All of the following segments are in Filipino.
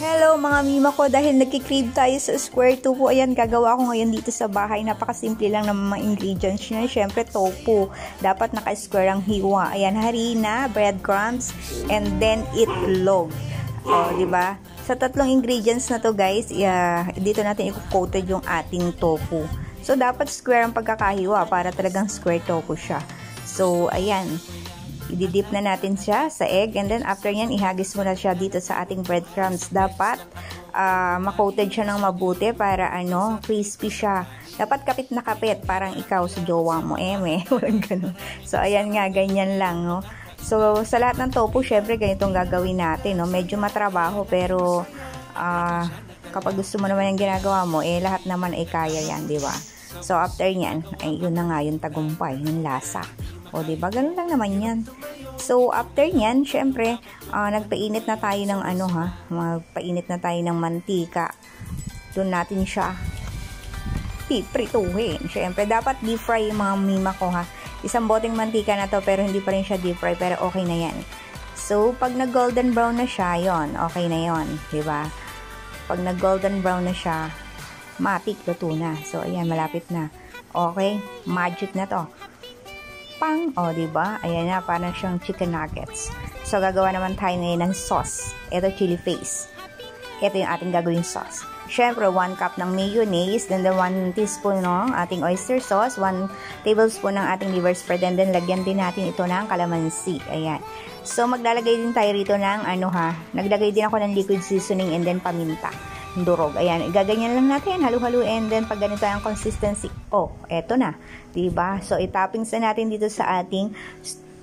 Hello mga mima ko, dahil nagkikrave tayo sa square tofu, ayan gagawa ko ngayon dito sa bahay. Napakasimple lang ng mga ingredients niya. Syempre tofu, dapat naka-square ang hiwa. Ayan, harina, breadcrumbs, and then itlog. O, diba? Sa tatlong ingredients na to guys, dito natin i-coated yung ating tofu. So, dapat square ang pagkakahiwa para talagang square tofu siya. So, ayan. I-dip na natin siya sa egg, and then after yan, ihagis mo na siya dito sa ating breadcrumbs. Dapat ma-coated siya ng mabuti para crispy siya. Dapat kapit na kapit, parang ikaw sa jowa mo, ganun. So ayan nga, ganyan lang, no. So sa lahat ng tofu, syempre ganitong gagawin natin, no. Medyo matrabaho, pero kapag gusto mo naman yung ginagawa mo, lahat naman ay kaya yan, di ba? So after yan, ay yun na nga yung tagumpay ng lasa. O, diba? Ganun lang naman yan. So, after nyan, syempre, nagpainit na tayo ng magpainit na tayo ng mantika. Doon natin siya prituhin. Syempre, dapat deep fry yung mga mima ko, ha. Isang boteng mantika na to, pero hindi pa rin siya deep fry, pero okay na yan. So, pag nag-golden brown na siya, yon, okay na yon, diba? Pag nag-golden brown na siya, matik, luto na. So, ayan, malapit na. Okay, magic na to. O, diba? Ayan na, parang siyang chicken nuggets. So, gagawa naman tayo ngayon ng sauce. Ito, chili paste. Ito yung ating gagawin sauce. Siyempre, 1 cup ng mayonnaise, then 1 teaspoon ng ating oyster sauce, 1 tablespoon ng ating liver spread, and then lagyan din natin ito ng calamansi. Ayan. So, maglalagay din tayo rito ng naglagay din ako ng liquid seasoning and then paminta. Durog. Ayan, igaganyan lang natin, halo-halo, and then pag ganito ang consistency, eto na, diba? So, itoppings na natin dito sa ating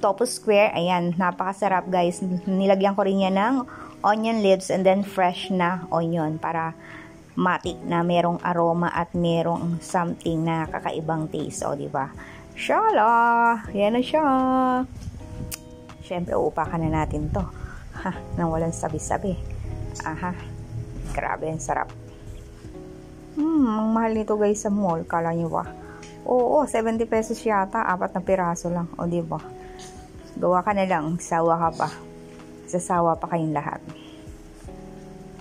tofu square. Ayan, napakasarap guys. Nilagyan ko rin yan ng onion leaves and then fresh na onion para matik na merong aroma at merong something na kakaibang taste. O, diba? Shala! Yan na siya. Siyempre, uupakan na natin to. Nang walang sabi-sabi. Grabe, ang sarap. Ang mahal nito guys sa mall. Kala nyo ba? Oo, 70 pesos yata. 4 na piraso lang. O, diba? Gawa ka na lang. Sawa ka pa. Sasawa pa kayong lahat.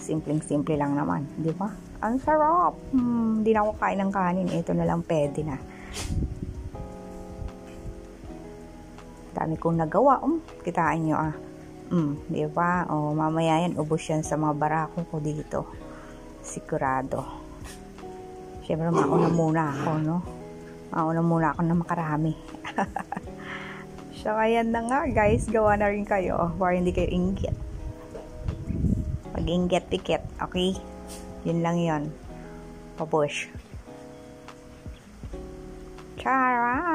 Simpleng-simple lang naman. Diba? Ang sarap. Hindi na ako kain ng kanin. Ito na lang pwede na. Dami kong nagawa. Kitaan nyo diba? O, mamaya yan, ubos yan sa mga barako ko dito. Sigurado. Siyempre, mauna muna ako, no? Mauna muna ako na makarami. So, ayan na nga, guys. Gawa na rin kayo. Para hindi kayo inggit. Pag-inggit ticket, okay? Yun lang yun. Pabush. Charot!